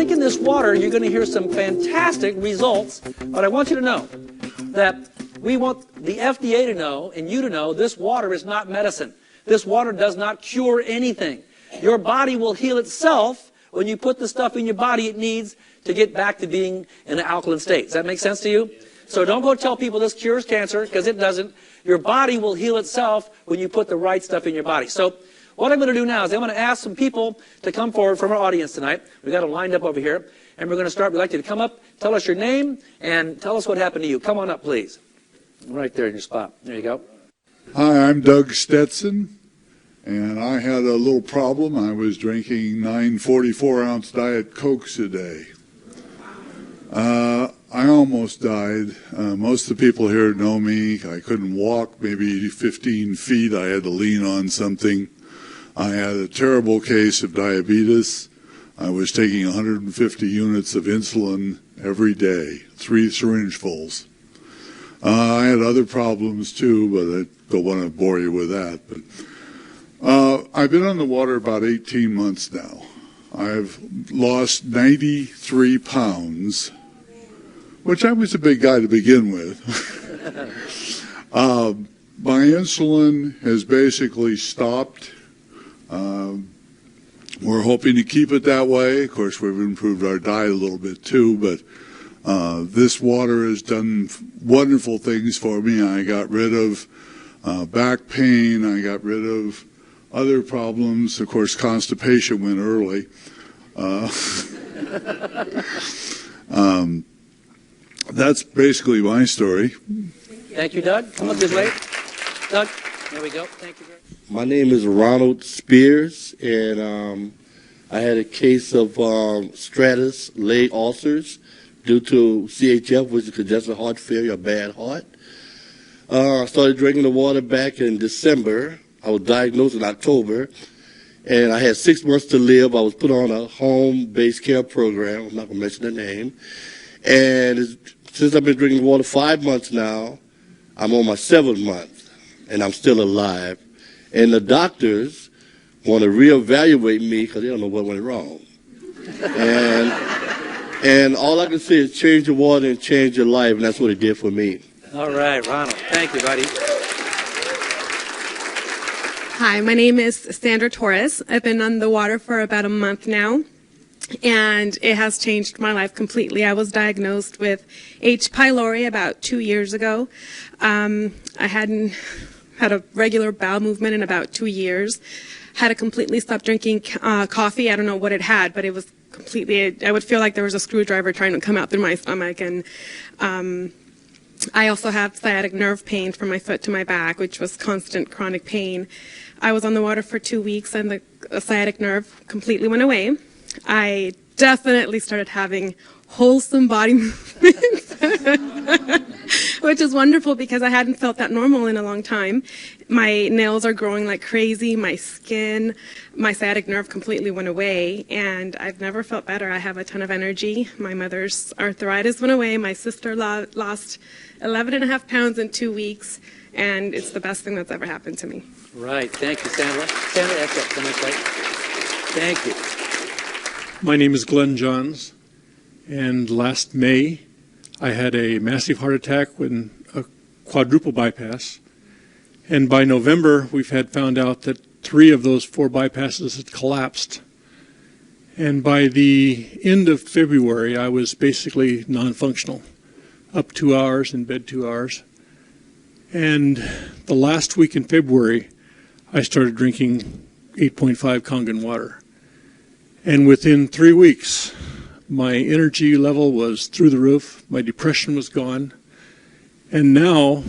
drinking this water, you're going to hear some fantastic results. But I want you to know that we want the FDA to know and you to know this water is not medicine. This water does not cure anything. Your body will heal itself when you put the stuff in your body it needs to get back to being in an alkaline state. Does that make sense to you? So don't go tell people this cures cancer, because it doesn't. Your body will heal itself when you put the right stuff in your body. So what I'm going to do now is I'm going to ask some people to come forward from our audience tonight. We've got them lined up over here. And we're going to start. We'd like you to come up, tell us your name, and tell us what happened to you. Come on up, please. Right there in your spot. There you go. Hi, I'm Doug Stetson, and I had a little problem. I was drinking 9 44-ounce Diet Cokes a day. I almost died. Most of the people here know me. I couldn't walk maybe 15 feet. I had to lean on something. I had a terrible case of diabetes. I was taking 150 units of insulin every day, 3 syringefuls. I had other problems too, but I don't want to bore you with that. But I've been on the water about 18 months now. I've lost 93 pounds, which I was a big guy to begin with. My insulin has basically stopped. We're hoping to keep it that way. Of course, we've improved our diet a little bit too, but this water has done wonderful things for me. I got rid of back pain. I got rid of other problems. Of course, constipation went early. That's basically my story. Thank you, Doug. Come up this way. Doug, there we go. Thank you very much. My name is Ronald Spears, and I had a case of stratus leg ulcers due to CHF, which is congestive heart failure, a bad heart. I started drinking the water back in December. I was diagnosed in October, and I had 6 months to live. I was put on a home-based care program. I'm not going to mention the name. And since I've been drinking water 5 months now, I'm on my 7th month, and I'm still alive. And the doctors want to reevaluate me because they don't know what went wrong. And all I can say is change your water and change your life, and that's what it did for me. All right, Ronald. Thank you, buddy. Hi, my name is Sandra Torres. I've been on the water for about a month now, and it has changed my life completely. I was diagnosed with H. pylori about 2 years ago. I hadn't had a regular bowel movement in about 2 years. Had to completely stop drinking coffee. I don't know what it had, but it was completely, I would feel like there was a screwdriver trying to come out through my stomach. And I also have sciatic nerve pain from my foot to my back, which was constant chronic pain. I was on the water for 2 weeks, and the sciatic nerve completely went away. I definitely started having wholesome body movements, which is wonderful because I hadn't felt that normal in a long time. My nails are growing like crazy, my skin, my sciatic nerve completely went away, and I've never felt better. I have a ton of energy. My mother's arthritis went away. My sister lost 11.5 pounds in 2 weeks, and it's the best thing that's ever happened to me. Right. Thank you, Sandra. Sandra, that's it. Come this way. Thank you. My name is Glenn Johns, and last May I had a massive heart attack with a quadruple bypass. And by November, we've had found out that 3 of those 4 bypasses had collapsed. And by the end of February, I was basically non-functional, up 2 hours, in bed 2 hours. And the last week in February, I started drinking 8.5 kangen water. And within 3 weeks, my energy level was through the roof, my depression was gone. And now,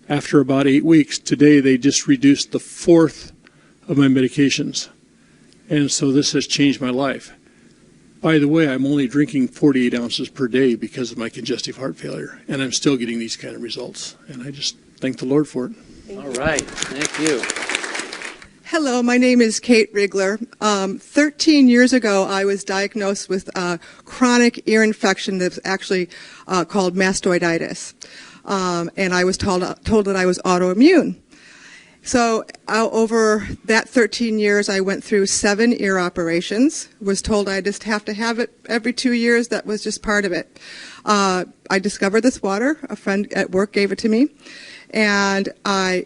after about 8 weeks, today they just reduced the 4th of my medications. And so this has changed my life. By the way, I'm only drinking 48 ounces per day because of my congestive heart failure, and I'm still getting these kind of results. And I just thank the Lord for it. All right. Thank you. Hello, my name is Kate Rigler. 13 years ago, I was diagnosed with chronic ear infection that's actually called mastoiditis. And I was told that I was autoimmune. So over that 13 years, I went through 7 ear operations. Was told I just have to have it every 2 years. That was just part of it. I discovered this water. A friend at work gave it to me. And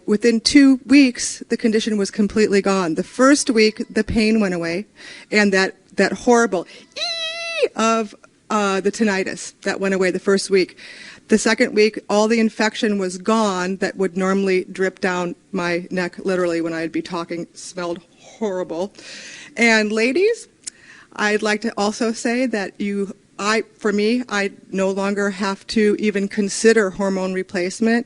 within 2 weeks, the condition was completely gone. The first week, the pain went away, and that horrible ee of the tinnitus, that went away the first week. The second week, all the infection was gone that would normally drip down my neck, literally, when I'd be talking. Smelled horrible. And ladies, I'd like to also say that for me, I no longer have to even consider hormone replacement.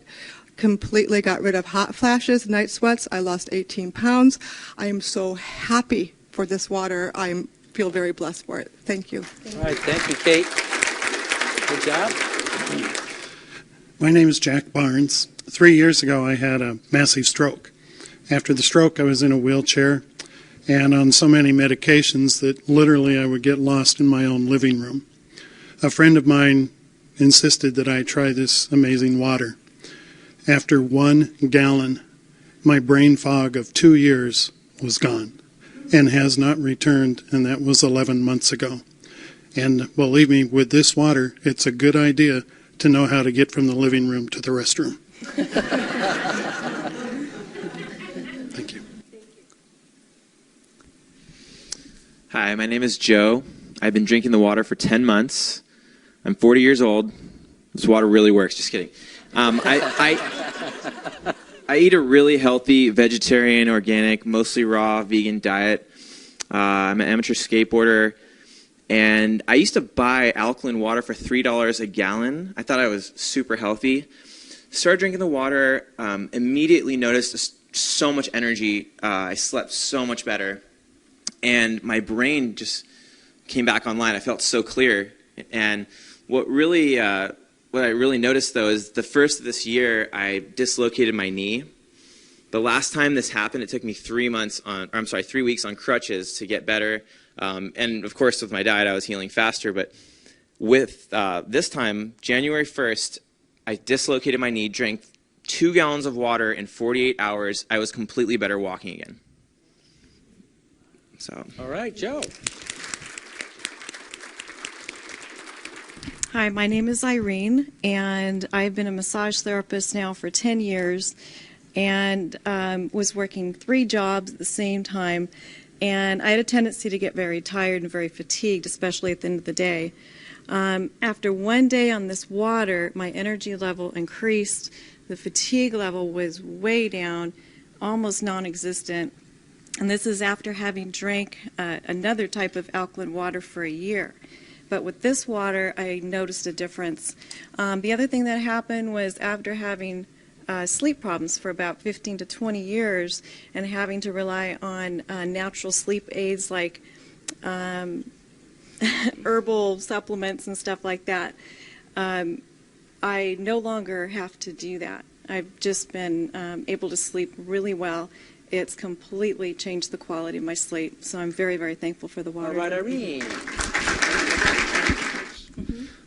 Completely got rid of hot flashes, night sweats. I lost 18 pounds. I am so happy for this water. I feel very blessed for it. Thank you. All right, thank you, Kate. Good job. My name is Jack Barnes. 3 years ago, I had a massive stroke. After the stroke, I was in a wheelchair and on so many medications that literally I would get lost in my own living room. A friend of mine insisted that I try this amazing water. After 1 gallon, my brain fog of 2 years was gone and has not returned, and that was 11 months ago. And believe me, with this water, it's a good idea to know how to get from the living room to the restroom. Thank you. Hi, my name is Joe. I've been drinking the water for 10 months. I'm 40 years old. This water really works. Just kidding. I eat a really healthy vegetarian, organic, mostly raw, vegan diet. I'm an amateur skateboarder. And I used to buy alkaline water for $3 a gallon. I thought I was super healthy. Started drinking the water, immediately noticed so much energy. I slept so much better. And my brain just came back online. I felt so clear. And what I really noticed, though, is the first of this year, I dislocated my knee. The last time this happened, it took me 3 weeks on crutches to get better. And, of course, with my diet, I was healing faster. But with this time, January 1st, I dislocated my knee, drank 2 gallons of water in 48 hours. I was completely better walking again. So. All right, Joe. Hi, my name is Irene, and I've been a massage therapist now for 10 years and was working 3 jobs at the same time. And I had a tendency to get very tired and very fatigued, especially at the end of the day. After 1 day on this water, my energy level increased. The fatigue level was way down, almost non-existent. And this is after having drank another type of alkaline water for a year. But with this water, I noticed a difference. The other thing that happened was after having sleep problems for about 15 to 20 years and having to rely on natural sleep aids like herbal supplements and stuff like that, I no longer have to do that. I've just been able to sleep really well. It's completely changed the quality of my sleep, so I'm very, very thankful for the water. All right, Irene.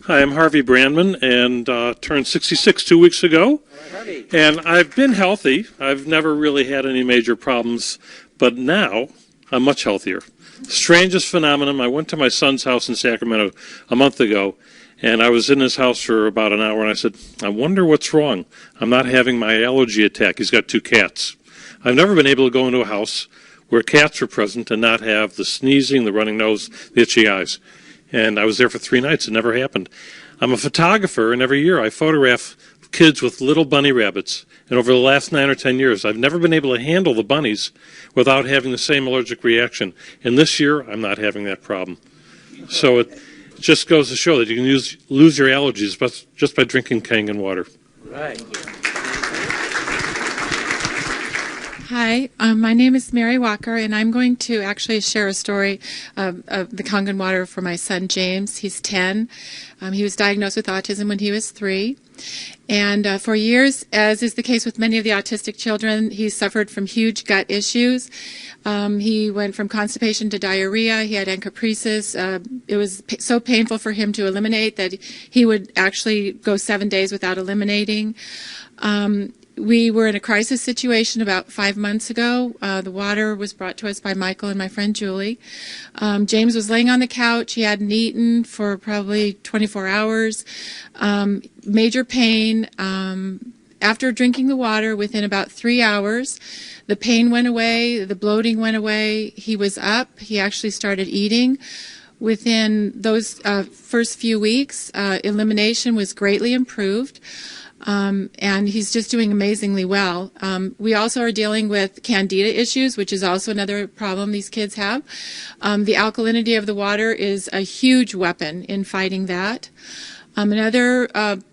Hi, I'm Harvey Brandman, and turned 66 2 weeks ago. All right, Harvey. And I've been healthy. I've never really had any major problems, but now I'm much healthier. Strangest phenomenon, I went to my son's house in Sacramento a month ago, and I was in his house for about an hour, and I said, I wonder what's wrong. I'm not having my allergy attack. He's got 2 cats. I've never been able to go into a house where cats are present and not have the sneezing, the running nose, the itchy eyes. And I was there for 3 nights. It never happened. I'm a photographer, and every year I photograph kids with little bunny rabbits. And over the last 9 or 10 years, I've never been able to handle the bunnies without having the same allergic reaction. And this year, I'm not having that problem. So it just goes to show that you can lose your allergies just by drinking kangen water. Right. Hi, my name is Mary Walker, and I'm going to actually share a story of the kangen water for my son James. He's 10. He was diagnosed with autism when he was 3. And for years, as is the case with many of the autistic children, he suffered from huge gut issues. He went from constipation to diarrhea. He had encopresis. It was so painful for him to eliminate that he would actually go 7 days without eliminating. We were in a crisis situation about 5 months ago. The water was brought to us by Michael and my friend Julie. James was laying on the couch. He hadn't eaten for probably 24 hours. Major pain. After drinking the water, within about 3 hours, the pain went away, the bloating went away. He was up. He actually started eating. Within those first few weeks, elimination was greatly improved. And he's just doing amazingly well. We also are dealing with candida issues, which is also another problem these kids have. The alkalinity of the water is a huge weapon in fighting that. Another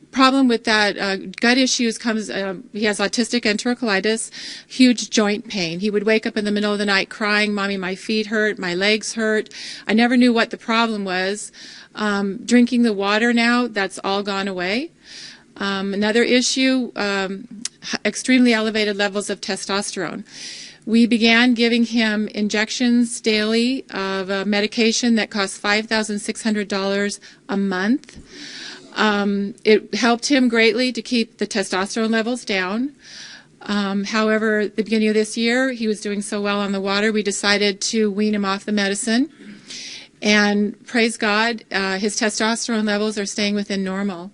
problem with that gut issues comes, he has autistic enterocolitis, huge joint pain. He would wake up in the middle of the night crying, "Mommy, my feet hurt, my legs hurt." I never knew what the problem was. Drinking the water now, that's all gone away. Another issue, extremely elevated levels of testosterone. We began giving him injections daily of a medication that costs $5,600 a month. It helped him greatly to keep the testosterone levels down. However, at the beginning of this year, he was doing so well on the water, we decided to wean him off the medicine. And praise God, his testosterone levels are staying within normal.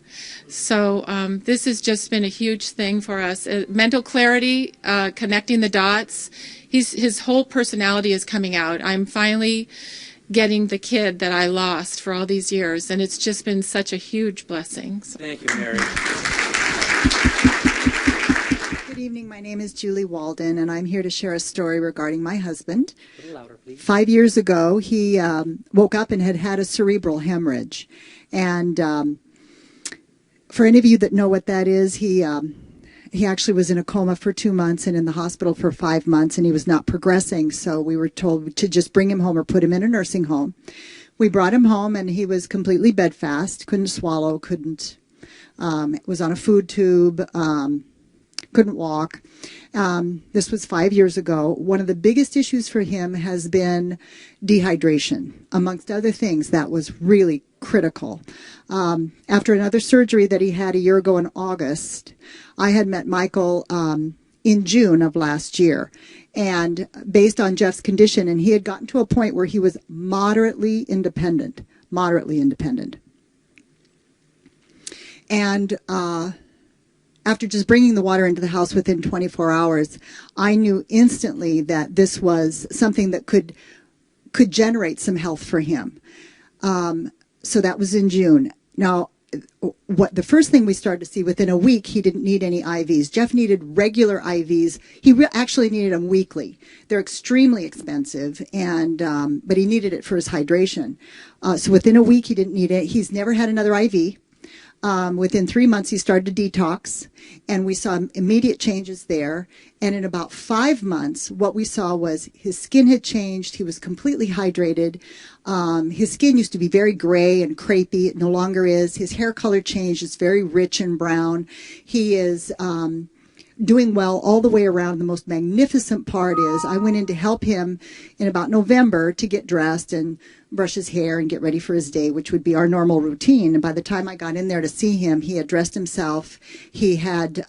So this has just been a huge thing for us. Mental clarity, connecting the dots. His whole personality is coming out. I'm finally getting the kid that I lost for all these years, and it's just been such a huge blessing. So. Thank you, Mary. Good evening. My name is Julie Walden, and I'm here to share a story regarding my husband. A little louder, please. 5 years ago, he woke up and had a cerebral hemorrhage. And for any of you that know what that is, he actually was in a coma for 2 months and in the hospital for 5 months, and he was not progressing. So we were told to just bring him home or put him in a nursing home. We brought him home, and he was completely bedfast, couldn't swallow, was on a food tube, couldn't walk. This was 5 years ago. One of the biggest issues for him has been dehydration. Amongst other things, that was really critical. After another surgery that he had a year ago in August, I had met Michael in June of last year. And based on Jeff's condition, and he had gotten to a point where he was moderately independent. And after just bringing the water into the house within 24 hours, I knew instantly that this was something that could generate some health for him. So that was in June. Now, the first thing we started to see, within a week, he didn't need any IVs. Jeff needed regular IVs. He actually needed them weekly. They're extremely expensive, but he needed it for his hydration. So within a week, he didn't need it. He's never had another IV. Within 3 months, he started to detox, and we saw immediate changes there. And in about 5 months, what we saw was his skin had changed. He was completely hydrated. His skin used to be very gray and crepey. It no longer is. His hair color changed. It's very rich and brown. He is doing well all the way around. The most magnificent part is I went in to help him in about November to get dressed and brush his hair and get ready for his day, which would be our normal routine. And by the time I got in there to see him, he had dressed himself. He had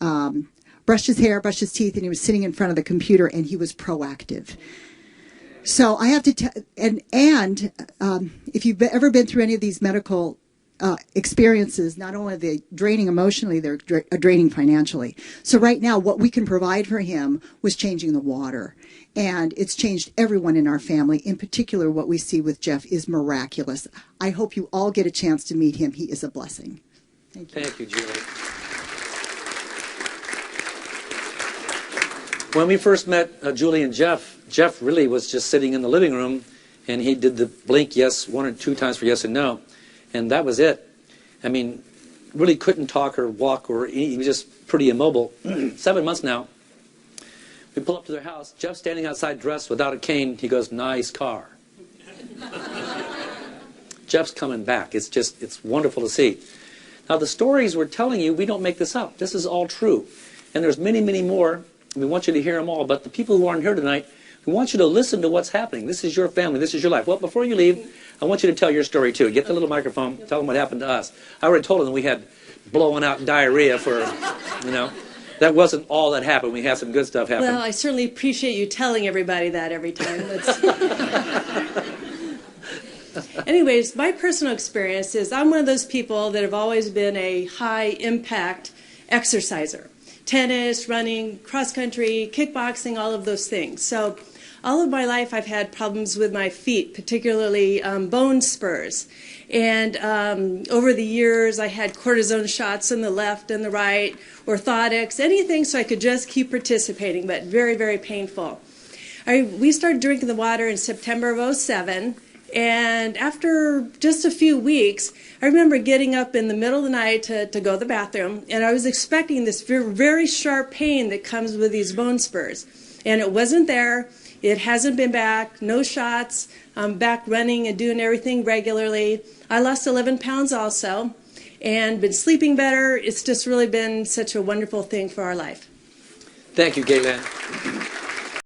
brushed his hair, brushed his teeth, and he was sitting in front of the computer, and he was proactive. So I have to if you've ever been through any of these medical experiences, not only are they draining emotionally, they're draining financially. So right now, what we can provide for him was changing the water. And it's changed everyone in our family. In particular, what we see with Jeff is miraculous. I hope you all get a chance to meet him. He is a blessing. Thank you. Thank you, Julie. When we first met Julie and Jeff really was just sitting in the living room, and he did the blink yes 1 or 2 times for yes and no. And that was it. I mean, really couldn't talk or walk or eat. He was just pretty immobile. 7 months now. We pull up to their house. Jeff's standing outside dressed without a cane. He goes, "Nice car." Jeff's coming back. It's wonderful to see. Now, the stories we're telling you, we don't make this up. This is all true. And there's many, many more. We want you to hear them all. But the people who aren't here tonight, we want you to listen to what's happening. This is your family. This is your life. Well, before you leave, I want you to tell your story, too. Get the little microphone. Tell them what happened to us. I already told them we had blowing out diarrhea for, That wasn't all that happened. We had some good stuff happen. Well, I certainly appreciate you telling everybody that every time. Anyways, my personal experience is I'm one of those people that have always been a high-impact exerciser. Tennis, running, cross-country, kickboxing, all of those things. So all of my life I've had problems with my feet, particularly bone spurs. And over the years I had cortisone shots in the left and the right, orthotics, anything so I could just keep participating, but very, very painful. We started drinking the water in September of 2007. And after just a few weeks, I remember getting up in the middle of the night to go to the bathroom, and I was expecting this very, very sharp pain that comes with these bone spurs. And it wasn't there. It hasn't been back. No shots. I'm back running and doing everything regularly. I lost 11 pounds also and been sleeping better. It's just really been such a wonderful thing for our life. Thank you, Gaylan.